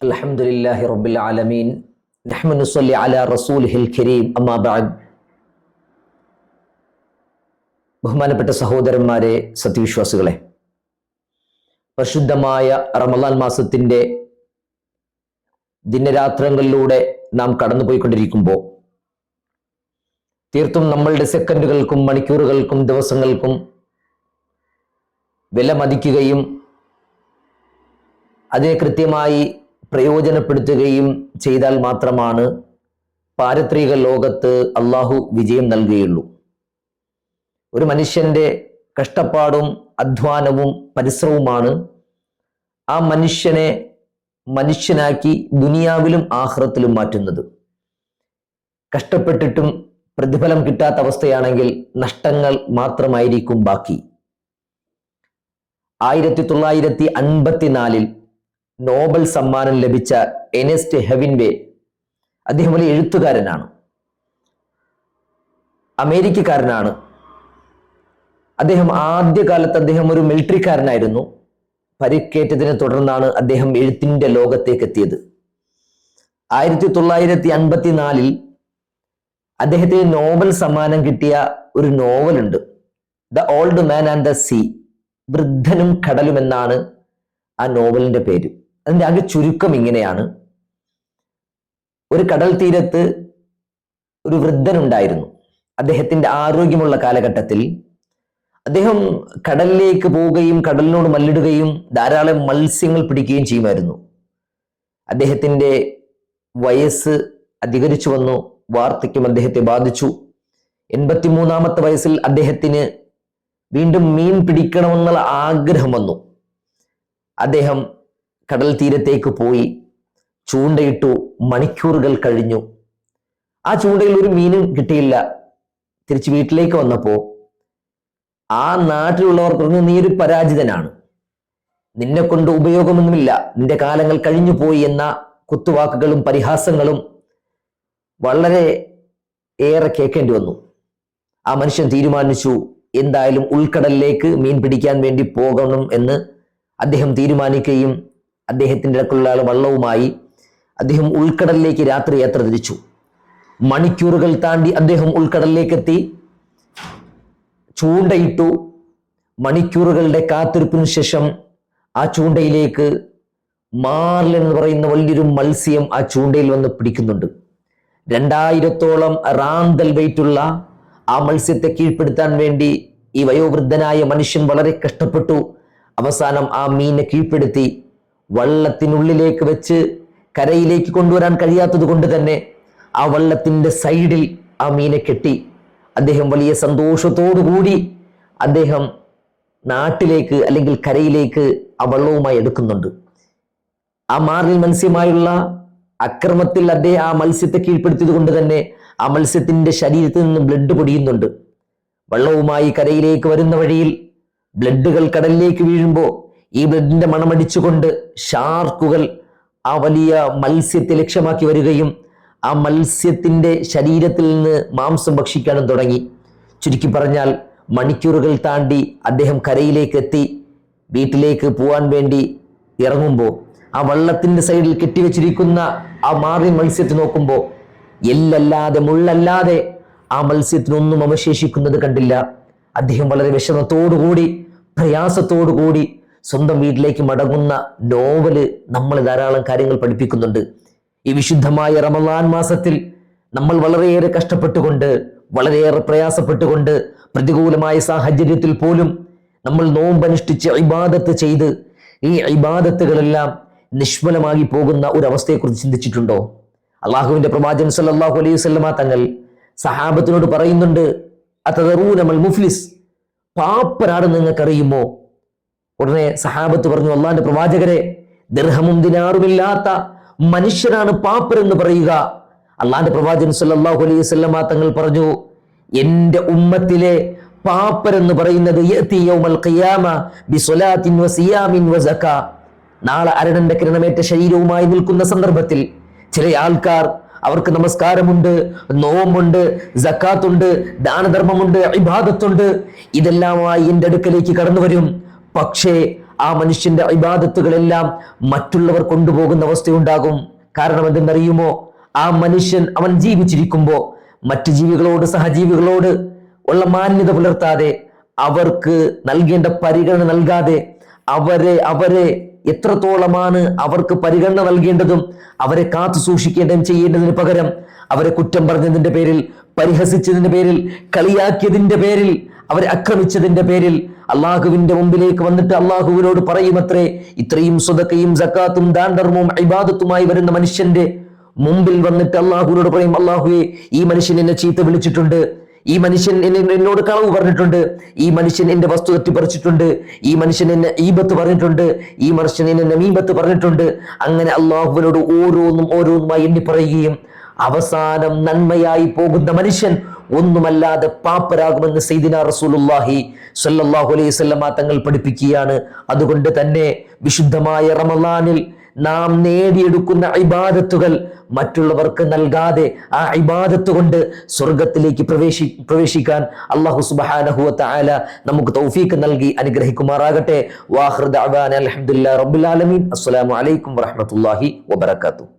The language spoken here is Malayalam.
അൽഹംദുലില്ലാഹി റബ്ബിൽ ആലമീൻ നഹ്മദു നസ്വല്ലി അലാ റസൂലിഹിൽ കരീം അമ്മാ ബഅദ്. ബഹുമാനപ്പെട്ട സഹോദരന്മാരെ, സത്യവിശ്വാസികളെ, പരിശുദ്ധമായ റമളാൻ മാസത്തിന്റെ ദിനരാത്രങ്ങളിലൂടെ നാം കടന്നുപോയിക്കൊണ്ടിരിക്കുമ്പോൾ തീർത്തും നമ്മളുടെ സെക്കൻഡുകൾക്കും മണിക്കൂറുകൾക്കും ദിവസങ്ങൾക്കും വില മതിക്കുകയും അതിനെ കൃത്യമായി പ്രയോജനപ്പെടുത്തുകയും ചെയ്താൽ മാത്രമാണ് പാരത്രിക ലോകത്ത് അള്ളാഹു വിജയം നൽകുകയുള്ളൂ. ഒരു മനുഷ്യന്റെ കഷ്ടപ്പാടും അധ്വാനവും പരിശ്രമവുമാണ് ആ മനുഷ്യനെ മനുഷ്യനാക്കി ദുനിയാവിലും ആഖിറത്തിലും മാറ്റുന്നത്. കഷ്ടപ്പെട്ടിട്ടും പ്രതിഫലം കിട്ടാത്ത അവസ്ഥയാണെങ്കിൽ നഷ്ടങ്ങൾ മാത്രമായിരിക്കും ബാക്കി. 1954 നോബൽ സമ്മാനം ലഭിച്ച എർനെസ്റ്റ് ഹെമിംഗ്വേ, അദ്ദേഹം വലിയ എഴുത്തുകാരനാണ്, അമേരിക്കക്കാരനാണ്. അദ്ദേഹം ആദ്യകാലത്ത് അദ്ദേഹം ഒരു മിലിറ്ററിക്കാരനായിരുന്നു. പരിക്കേറ്റതിനെ തുടർന്നാണ് അദ്ദേഹം എഴുത്തിന്റെ ലോകത്തേക്ക് എത്തിയത്. 1954 അദ്ദേഹത്തിന് നോബൽ സമ്മാനം കിട്ടിയ ഒരു നോവലുണ്ട്, the old man and the sea, വൃദ്ധനും കടലും എന്നാണ് ആ നോവലിന്റെ പേര്. അതിന്റെ ആകെ ചുരുക്കം ഇങ്ങനെയാണ്: ഒരു കടൽ തീരത്ത് ഒരു വൃദ്ധനുണ്ടായിരുന്നു. അദ്ദേഹത്തിന്റെ ആരോഗ്യമുള്ള കാലഘട്ടത്തിൽ അദ്ദേഹം കടലിലേക്ക് പോവുകയും കടലിനോട് മല്ലിടുകയും ധാരാളം മത്സ്യങ്ങൾ പിടിക്കുകയും ചെയ്യുമായിരുന്നു. അദ്ദേഹത്തിന്റെ വയസ്സ് അധികരിച്ചു വന്നു, വാർദ്ധക്യം അദ്ദേഹത്തെ ബാധിച്ചു. 83-ാമത്തെ വയസ്സിൽ അദ്ദേഹത്തിന് വീണ്ടും മീൻ പിടിക്കണമെന്നുള്ള ആഗ്രഹം വന്നു. അദ്ദേഹം കടൽ തീരത്തേക്ക് പോയി ചൂണ്ടയിട്ടു. മണിക്കൂറുകൾ കഴിഞ്ഞു, ആ ചൂണ്ടയിൽ ഒരു മീനും കിട്ടിയില്ല. തിരിച്ച് വീട്ടിലേക്ക് വന്നപ്പോ ആ നാട്ടിലുള്ളവർ പറഞ്ഞു, നീ ഒരു പരാജിതനാണ്, നിന്നെ കൊണ്ട് ഉപയോഗമൊന്നുമില്ല, നിന്റെ കാലങ്ങൾ കഴിഞ്ഞു പോയി എന്ന കുത്തുവാക്കുകളും പരിഹാസങ്ങളും വളരെ ഏറെ കേൾക്കേണ്ടി വന്നു. ആ മനുഷ്യൻ തീരുമാനിച്ചു, എന്തായാലും ഉൾക്കടലിലേക്ക് മീൻ പിടിക്കാൻ വേണ്ടി പോകണം എന്ന് അദ്ദേഹം തീരുമാനിക്കുകയും അദ്ദേഹത്തിൻ്റെ ഇടക്കുള്ള വള്ളവുമായി അദ്ദേഹം ഉൾക്കടലിലേക്ക് രാത്രി യാത്ര തിരിച്ചു. മണിക്കൂറുകൾ താണ്ടി അദ്ദേഹം ഉൾക്കടലിലേക്ക് എത്തി, ചൂണ്ടയിട്ടു. മണിക്കൂറുകളുടെ കാത്തിരിപ്പിന് ശേഷം ആ ചൂണ്ടയിലേക്ക് മാർലിൻ എന്ന് പറയുന്ന വലിയൊരു മത്സ്യം ആ ചൂണ്ടയിൽ വന്ന് പിടിക്കുന്നുണ്ട്. 2000-ഓളം റാന്തൽ വെയിറ്റുള്ള ആ മത്സ്യത്തെ കീഴ്പ്പെടുത്താൻ വേണ്ടി ഈ വയോവൃദ്ധനായ മനുഷ്യൻ വളരെ കഷ്ടപ്പെട്ടു. അവസാനം ആ മീനെ കീഴ്പ്പെടുത്തി വള്ളത്തിനുള്ളിലേക്ക് വെച്ച് കരയിലേക്ക് കൊണ്ടുവരാൻ കഴിയാത്തത് കൊണ്ട് തന്നെ ആ വള്ളത്തിന്റെ സൈഡിൽ ആ മീനെ കെട്ടി. അദ്ദേഹം വലിയ സന്തോഷത്തോടുകൂടി അദ്ദേഹം നാട്ടിലേക്ക് അല്ലെങ്കിൽ കരയിലേക്ക് ആ വള്ളവുമായി എടുക്കുന്നുണ്ട്. ആ മാർലിൻ മത്സ്യമായുള്ള അക്രമത്തിൽ അദ്ദേഹം ആ മത്സ്യത്തെ കീഴ്പ്പെടുത്തിയത് കൊണ്ട് തന്നെ ആ മത്സ്യത്തിന്റെ ശരീരത്തിൽ നിന്ന് ബ്ലഡ് പൊടിയുന്നുണ്ട്. വള്ളവുമായി കരയിലേക്ക് വരുന്ന വഴിയിൽ ബ്ലഡുകൾ കടലിലേക്ക് വീഴുമ്പോൾ ഈ ബ്ലഡിന്റെ മണമടിച്ചുകൊണ്ട് ഷാർക്കുകൾ ആ വലിയ മത്സ്യത്തെ ലക്ഷ്യമാക്കി വരികയും ആ മത്സ്യത്തിന്റെ ശരീരത്തിൽ നിന്ന് മാംസം ഭക്ഷിക്കാനും തുടങ്ങി. ചുരുക്കി പറഞ്ഞാൽ മണിക്കൂറുകൾ താണ്ടി അദ്ദേഹം കരയിലേക്ക് എത്തി. വീട്ടിലേക്ക് പോവാൻ വേണ്ടി ഇറങ്ങുമ്പോൾ ആ വള്ളത്തിന്റെ സൈഡിൽ കെട്ടിവെച്ചിരിക്കുന്ന ആ മാർലിൻ മത്സ്യത്തെ നോക്കുമ്പോൾ എല്ലല്ലാതെ മുള്ളല്ലാതെ ആ മത്സ്യത്തിനൊന്നും അവശേഷിക്കുന്നത് കണ്ടില്ല. അദ്ദേഹം വളരെ വിഷമത്തോടുകൂടി പ്രയാസത്തോടുകൂടി സ്വന്തം വീട്ടിലേക്ക് മടങ്ങുന്ന നോവല് നമ്മൾ ധാരാളം കാര്യങ്ങൾ പഠിപ്പിക്കുന്നുണ്ട്. ഈ വിശുദ്ധമായ റമളാൻ മാസത്തിൽ നമ്മൾ വളരെയേറെ കഷ്ടപ്പെട്ടുകൊണ്ട്, വളരെയേറെ പ്രയാസപ്പെട്ടുകൊണ്ട്, പ്രതികൂലമായ സാഹചര്യത്തിൽ പോലും നമ്മൾ നോമ്പനുഷ്ഠിച്ച് ഇബാദത്ത് ചെയ്ത് ഈ ഇബാദത്തുകളെല്ലാം നിഷ്ഫലമായി പോകുന്ന ഒരു അവസ്ഥയെക്കുറിച്ച് ചിന്തിച്ചിട്ടുണ്ടോ? അള്ളാഹുവിന്റെ പ്രവാചകൻ സല്ലല്ലാഹു അലൈഹി വസല്ലമ തങ്ങൾ സഹാബത്തിനോട് പറയുന്നുണ്ട്, അതദറൂനൽ മുഫ്ലിസ്, പാപ്പരാണ് നിങ്ങൾക്കറിയുമോ? ഉടനെ സഹാബത്ത് പറഞ്ഞു, അള്ളാഹിന്റെ പ്രവാചകരെ, ദിർഹമും ദിനാറുമില്ലാത്ത മനുഷ്യരാണ് പാപ്പർ എന്ന് പറയുക. അള്ളാഹിന്റെ പ്രവാചകൻ സല്ലല്ലാഹു അലൈഹി വസല്ലമ തങ്ങൾ പറഞ്ഞു, എന്റെ ഉമ്മത്തിലെ പാപ്പർ എന്ന് പറയുന്നത് യഅതി യൗമൽ ഖിയാമ ബിസ്വലാത്തിൻ വസിയാമിൻ വസക, നാളെ അരണന്റെ കിരണമേറ്റ ശരീരവുമായി നിൽക്കുന്ന സന്ദർഭത്തിൽ ചില ആൾക്കാർ, അവർക്ക് നമസ്കാരമുണ്ട്, നോമ്പുണ്ട്, സക്കാത്തുണ്ട്, ദാനധർമ്മമുണ്ട്, ഇബാദത്തുണ്ട്, ഇതെല്ലാമായി എൻ്റെ അടുക്കലേക്ക് കടന്നു വരും. പക്ഷേ ആ മനുഷ്യന്റെ ഇബാദത്തുകളെല്ലാം മറ്റുള്ളവർ കൊണ്ടുപോകുന്ന അവസ്ഥയുണ്ടാകും. കാരണം എന്തെന്നറിയുമോ? ആ മനുഷ്യൻ അവൻ ജീവിച്ചിരിക്കുമ്പോ മറ്റു ജീവികളോട്, സഹജീവികളോട് ഉള്ള മാന്യത പുലർത്താതെ, അവർക്ക് നൽകേണ്ട പരിഗണന നൽകാതെ, അവരെ എത്രത്തോളമാണ് അവർക്ക് പരിഗണന നൽകേണ്ടതും അവരെ കാത്തു സൂക്ഷിക്കേണ്ടതും ചെയ്യേണ്ടതിന് പകരം അവരെ കുറ്റം പറഞ്ഞതിന്റെ പേരിൽ, പരിഹസിച്ചതിന്റെ പേരിൽ, കളിയാക്കിയതിന്റെ പേരിൽ, അവരെ ആക്രമിച്ചതിന്റെ പേരിൽ അള്ളാഹുവിന്റെ മുമ്പിലേക്ക് വന്നിട്ട് അള്ളാഹുവിനോട് പറയുമത്രേ, ഇത്രയും സ്വതക്കയും സക്കാത്തും ദാനധർമ്മവും ഇബാദത്തുമായി വരുന്ന മനുഷ്യന്റെ മുമ്പിൽ വന്നിട്ട് അള്ളാഹുവിനോട് പറയും, അള്ളാഹുവേ, ഈ മനുഷ്യൻ എന്നെ ചീത്ത വിളിച്ചിട്ടുണ്ട്, ഈ മനുഷ്യൻ എന്നോട് കളവ് പറഞ്ഞിട്ടുണ്ട്, ഈ മനുഷ്യൻ എന്റെ വസ്തു തട്ടിപ്പറിച്ചിട്ടുണ്ട്, ഈ മനുഷ്യൻ എന്നെ ഈബത്ത് പറഞ്ഞിട്ടുണ്ട്, ഈ മനുഷ്യൻ എന്നെ നമീബത്ത് പറഞ്ഞിട്ടുണ്ട്. അങ്ങനെ അള്ളാഹുവിനോട് ഓരോന്നുമായി എണ്ണി പറയുകയും അവസാനം നന്മയായി പോകുന്ന മനുഷ്യൻ ഒന്നുമല്ലാതെ പാപ്പരാകുമെന്ന് സയ്യിദിനാ റസൂലുള്ളാഹി സ്വല്ലല്ലാഹു അലൈഹി വസല്ലമ തങ്ങൾ പഠിപ്പിക്കുകയാണ്. അതുകൊണ്ട് തന്നെ വിശുദ്ധമായ റമളാനിൽ നാം നേടിയെടുക്കുന്ന ഇബാദത്തുകൾ മറ്റുള്ളവർക്ക് നൽകാതെ ആ ഇബാദത്ത് കൊണ്ട് സ്വർഗത്തിലേക്ക് പ്രവേശിക്കാൻ അല്ലാഹു സുബ്ഹാനഹു വ തആല നമുക്ക് തൗഫീഖ് നൽകി അനുഗ്രഹിക്കുമാറാകട്ടെ. വാഖിറു ദഅവാന അൽഹംദുലില്ലാഹി റബ്ബിൽ ആലമീൻ. അസ്സലാമു അലൈക്കും വറഹ്മത്തുള്ളാഹി വബറകാതുഹു.